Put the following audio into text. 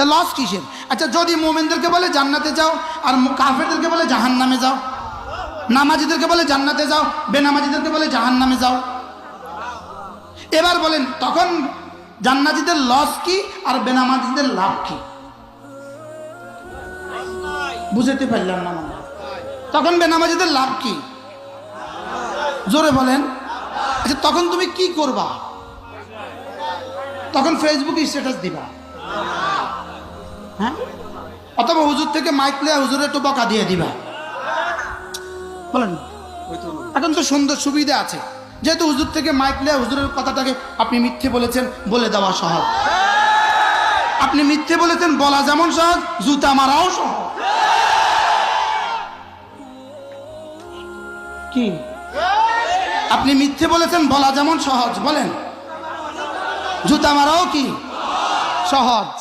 তা লস কিসের? আচ্ছা যদি মোমেনদেরকে বলে জান্নাতে যাও আর কাফেরদেরকে বলে জাহান্নামে যাও, নামাজিদেরকে বলে জান্নাতে যাও, বেনামাজিদেরকে বলে জাহান্নামে যাও, এবার বলেন তখন জান্নাতীদের লস কি আর বেনামাজিদের লাভ কি? বুঝতে পারলাম না। তখন বেনামাজিদের লাভ কি? জোরে বলেন। আচ্ছা তখন তুমি কি করবা? তখন ফেসবুকে স্ট্যাটাস দিবা, হ্যাঁ, অথবা হুজুর থেকে মাইক লিয়ে হুজুরের একটু বকা দিয়ে দিবা। বলেন এখন তো সুন্দর সুবিধা আছে, যেহেতু হুজুর থেকে মাইক লিয়ে হুজুরের কথাটাকে আপনি মিথ্যে বলেছেন বলে দেওয়া সহজ। আপনি মিথ্যে বলেছেন বলা যেমন সহজ, জুতা মারাও সহজ। কি আপনি মিথ্যে বলেছেন বলা যেমন সহজ, বলেন জুতা মারাও কি সহজ।